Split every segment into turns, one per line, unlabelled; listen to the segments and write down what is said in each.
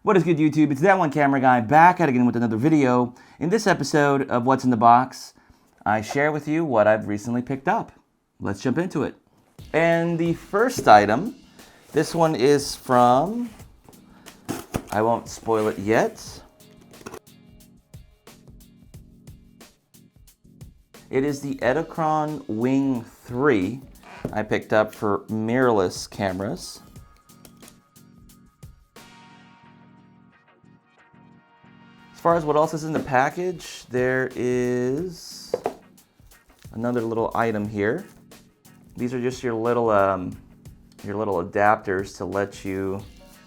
What is good, YouTube? It's that one camera guy back at again with another video. In this episode of What's in the Box, I share with you what I've recently picked up. Let's jump into it. And the first item, this one is from, I won't spoil it yet. It is the Edelkrone Wing 3 I picked up for mirrorless cameras. As far as what else is in the package, there is another little item here. These are just your little adapters to let you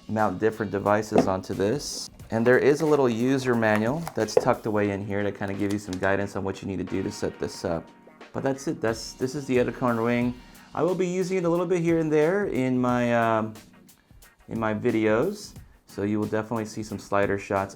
mount different devices onto this. And there is a little user manual that's tucked away in here to kind of give you some guidance on what you need to do to set this up. But that's it. This is the Edelkrone Wing. I will be using it a little bit here and there in my videos, so you will definitely see some slider shots.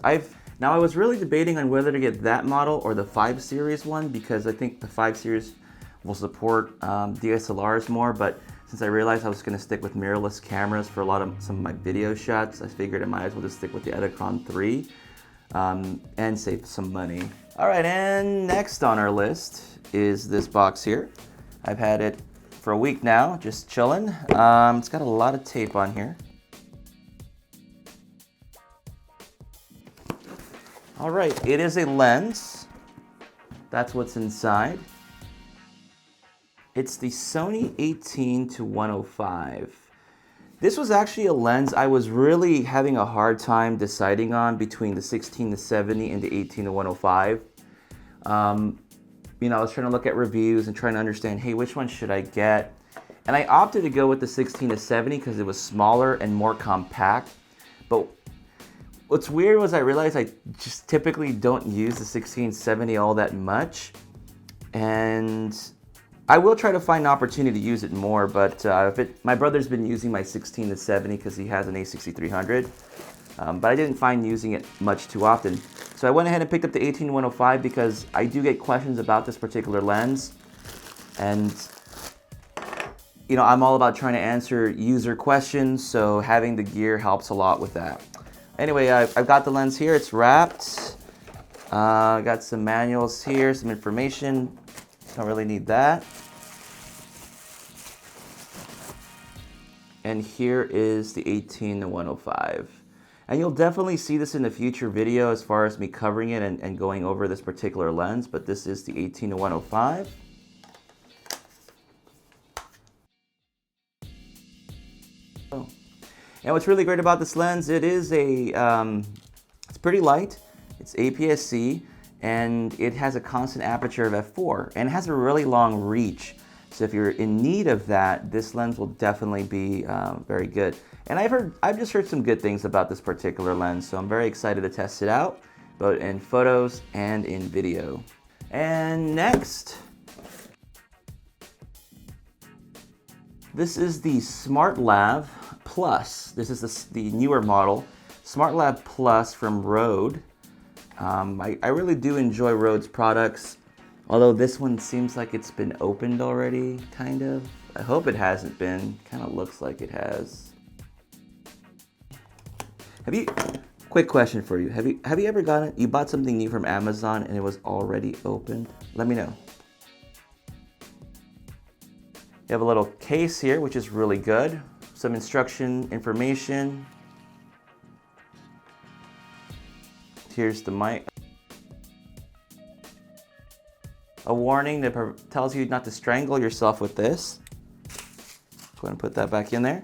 Now I was really debating on whether to get that model or the 5 Series one, because I think the 5 Series will support DSLRs more, but since I realized I was going to stick with mirrorless cameras for some of my video shots, I figured I might as well just stick with the Edelkrone 3 and save some money. Alright, and next on our list is this box here. I've had it for a week now, just chilling. It's got a lot of tape on here. All right, it is a lens. That's what's inside. It's the Sony 18-105. This was actually a lens I was really having a hard time deciding on between the 16-70 and the 18-105. You know, I was trying to look at reviews and trying to understand, hey, which one should I get? And I opted to go with the 16-70 because it was smaller and more compact. But what's weird was I realized I just typically don't use the 16-70 all that much. And I will try to find an opportunity to use it more, but my brother's been using my 16-70 because he has an A6300. But I didn't find using it much too often. So I went ahead and picked up the 18-105 because I do get questions about this particular lens. And you know, I'm all about trying to answer user questions, so having the gear helps a lot with that. Anyway, I've got the lens here. It's wrapped. Got some manuals here, some information. Don't really need that. And here is the 18-105. And you'll definitely see this in a future video as far as me covering it and going over this particular lens, but this is the 18-105. Oh. And what's really great about this lens, it is it's pretty light, it's APS-C, and it has a constant aperture of f4, and it has a really long reach. So if you're in need of that, this lens will definitely be very good. And I've just heard some good things about this particular lens, so I'm very excited to test it out, both in photos and in video. And next, this is the SmartLav Plus. This is the newer model, SmartLav Plus from Rode. I really do enjoy Rode's products, although this one seems like it's been opened already, kind of. I hope it hasn't been. Kind of looks like it has. Quick question for you. Have you ever you bought something new from Amazon and it was already opened? Let me know. You have a little case here, which is really good. Some instruction information. Here's the mic. A warning that tells you not to strangle yourself with this. Go ahead and put that back in there.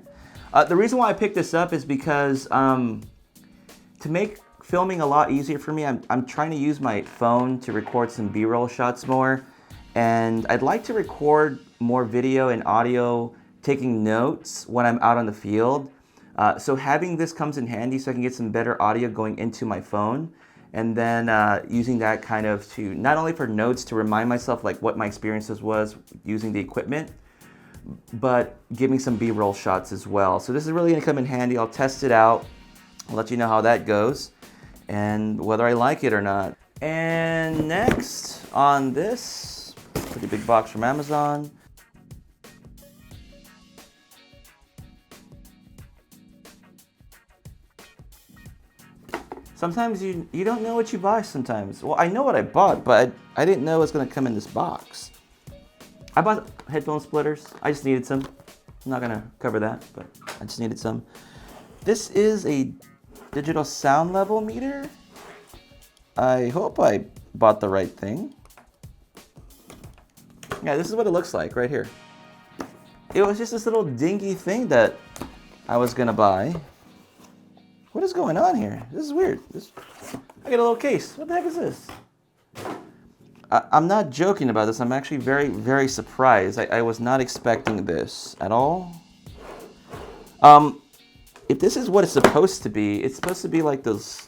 The reason why I picked this up is because to make filming a lot easier for me, I'm trying to use my phone to record some B-roll shots more. And I'd like to record more video and audio taking notes when I'm out on the field. So having this comes in handy so I can get some better audio going into my phone, and then using that kind of to not only for notes to remind myself like what my experiences was using the equipment, but giving some B-roll shots as well. So this is really gonna come in handy. I'll test it out. I'll let you know how that goes and whether I like it or not. And next on this pretty big box from Amazon, Sometimes you don't know what you buy sometimes. Well, I know what I bought, but I didn't know it was gonna come in this box. I bought headphone splitters. I just needed some. I'm not gonna cover that, but I just needed some. This is a digital sound level meter. I hope I bought the right thing. Yeah, this is what it looks like right here. It was just this little dingy thing that I was gonna buy. What is going on here? This is weird. I get a little case. What the heck is this? I'm not joking about this. I'm actually very, very surprised. I was not expecting this at all. If this is what it's supposed to be, it's supposed to be like this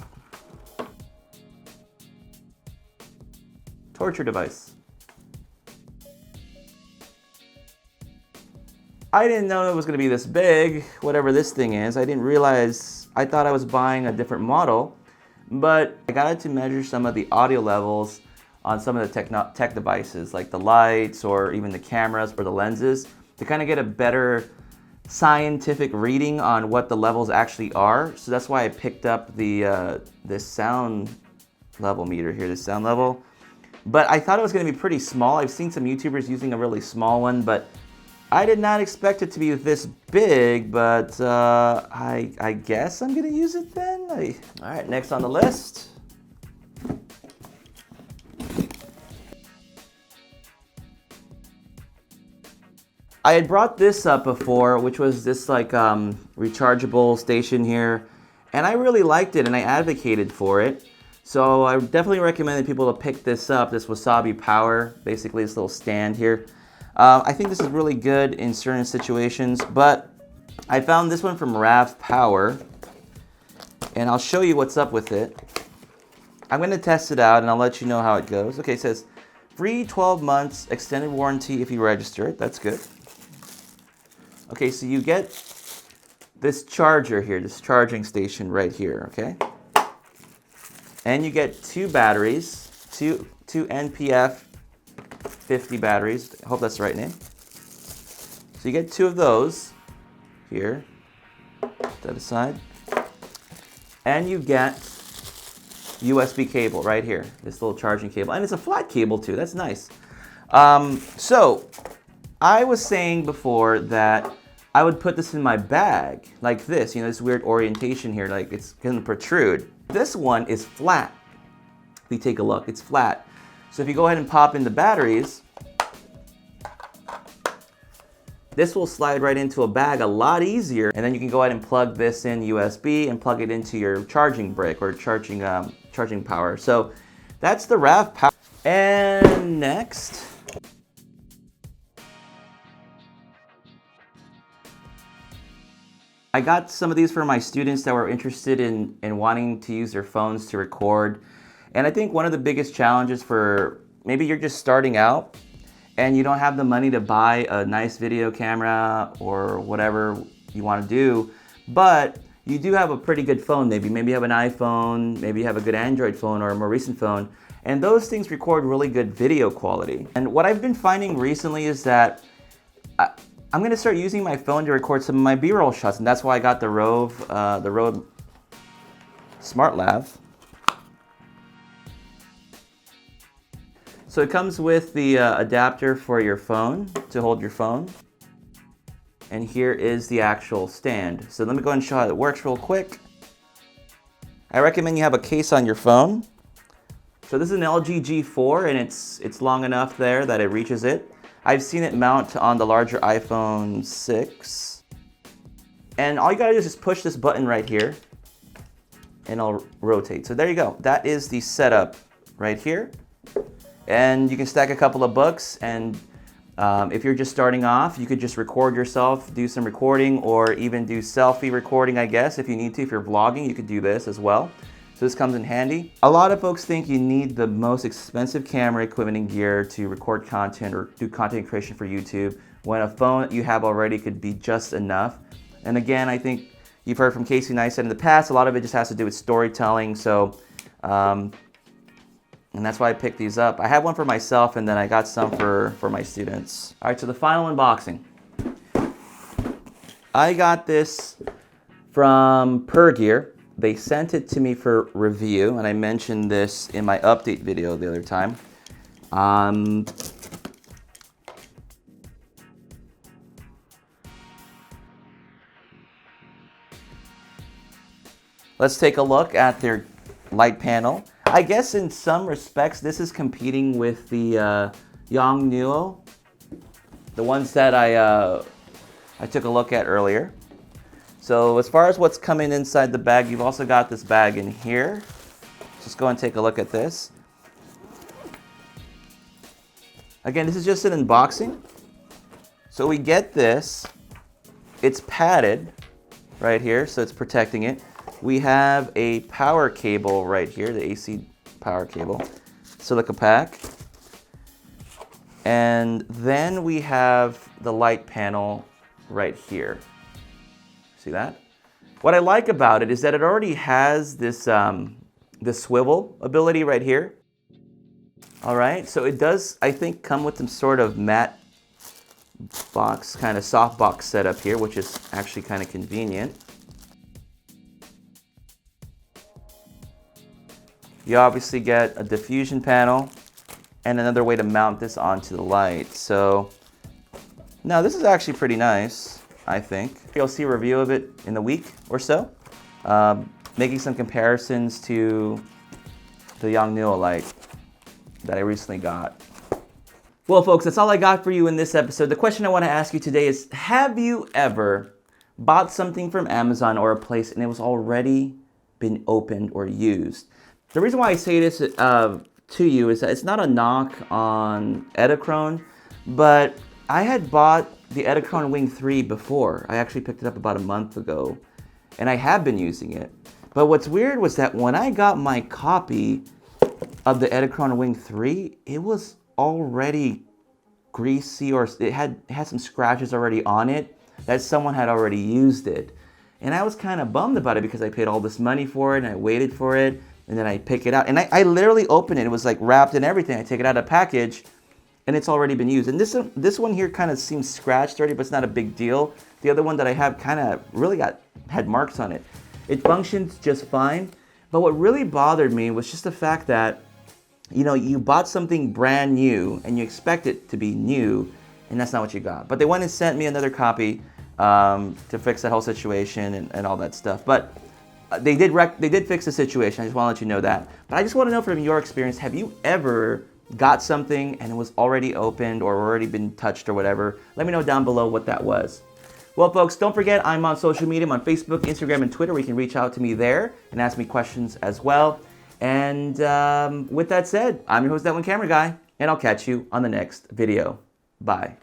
torture device. I didn't know it was going to be this big, whatever this thing is. I didn't realize, I thought I was buying a different model, but I got it to measure some of the audio levels on some of the tech devices, like the lights or even the cameras or the lenses, to kind of get a better scientific reading on what the levels actually are. So that's why I picked up the this sound level meter here, this sound level. But I thought it was going to be pretty small. I've seen some YouTubers using a really small one, but I did not expect it to be this big, but I guess I'm gonna use it then. All right, next on the list. I had brought this up before, which was this like rechargeable station here, and I really liked it and I advocated for it. So I definitely recommend people to pick this up, this Wasabi Power, basically this little stand here. I think this is really good in certain situations, but I found this one from RAVPower, and I'll show you what's up with it. I'm going to test it out, and I'll let you know how it goes. Okay, it says, free 12 months, extended warranty if you register it. That's good. Okay, so you get this charger here, this charging station right here, okay? And you get two batteries, two NPF 50 batteries. I hope that's the right name. So you get two of those here. Put that aside. And you get USB cable right here. This little charging cable. And it's a flat cable too. That's nice. So I was saying before that I would put this in my bag like this. You know, this weird orientation here, like it's gonna protrude. This one is flat. If you take a look, it's flat. So if you go ahead and pop in the batteries, this will slide right into a bag a lot easier, and then you can go ahead and plug this in USB and plug it into your charging brick or charging power. So that's the RAVPower. And next, I got some of these for my students that were interested in wanting to use their phones to record. And I think one of the biggest challenges for maybe you're just starting out and you don't have the money to buy a nice video camera or whatever you want to do, but you do have a pretty good phone. Maybe you have an iPhone, maybe you have a good Android phone or a more recent phone, and those things record really good video quality. And what I've been finding recently is that I'm going to start using my phone to record some of my B-roll shots, and that's why I got the Rode SmartLav. So it comes with the adapter for your phone, to hold your phone. And here is the actual stand. So let me go ahead and show how it works real quick. I recommend you have a case on your phone. So this is an LG G4, and it's long enough there that it reaches it. I've seen it mount on the larger iPhone 6. And all you gotta do is just push this button right here, and it'll rotate. So there you go. That is the setup right here. And you can stack a couple of books, and if you're just starting off, you could just record yourself, do some recording, or even do selfie recording, I guess, if you need to. If you're vlogging, you could do this as well. So this comes in handy. A lot of folks think you need the most expensive camera equipment and gear to record content or do content creation for YouTube, when a phone that you have already could be just enough. And again, I think you've heard from Casey and I said in the past, a lot of it just has to do with storytelling. So, and that's why I picked these up. I have one for myself, and then I got some for my students. All right, so the final unboxing. I got this from Pergear. they sent it to me for review, and I mentioned this in my update video the other time. Let's take a look at their light panel. I guess in some respects, this is competing with the Yongnuo, the ones that I took a look at earlier. So as far as what's coming inside the bag, you've also got this bag in here. Just go and take a look at this. Again, this is just an unboxing. So we get this. It's padded right here, so it's protecting it. We have a power cable right here, the AC power cable, silica pack. And then we have the light panel right here. See that? What I like about it is that it already has this, this swivel ability right here. All right, so it does, I think, come with some sort of matte box, kind of soft box setup here, which is actually kind of convenient. You obviously get a diffusion panel and another way to mount this onto the light. So now this is actually pretty nice, I think. You'll see a review of it in a week or so, making some comparisons to the Yongnuo light that I recently got. Well, folks, that's all I got for you in this episode. The question I want to ask you today is, have you ever bought something from Amazon or a place and it was already been opened or used? The reason why I say this to you is that it's not a knock on Edelkrone, but I had bought the Edelkrone Wing 3 before. I actually picked it up about a month ago, and I have been using it. But what's weird was that when I got my copy of the Edelkrone Wing 3, it was already greasy, or it had some scratches already on it that someone had already used it. And I was kind of bummed about it because I paid all this money for it and I waited for it, and then I pick it out. And I literally opened it. It was like wrapped in everything. I take it out of the package and it's already been used. And this one here kind of seems scratched already, but it's not a big deal. The other one that I have kind of really had marks on it. It functions just fine. But what really bothered me was just the fact that, you know, you bought something brand new and you expect it to be new, and that's not what you got. But they went and sent me another copy to fix that whole situation and all that stuff. But they did fix the situation. I just want to let you know that. But I just want to know from your experience, have you ever got something and it was already opened or already been touched or whatever? Let me know down below what that was. Well, folks, don't forget I'm on social media. I'm on Facebook, Instagram, and Twitter, where you can reach out to me there and ask me questions as well. And with that said, I'm your host, that one camera guy, and I'll catch you on the next video. Bye.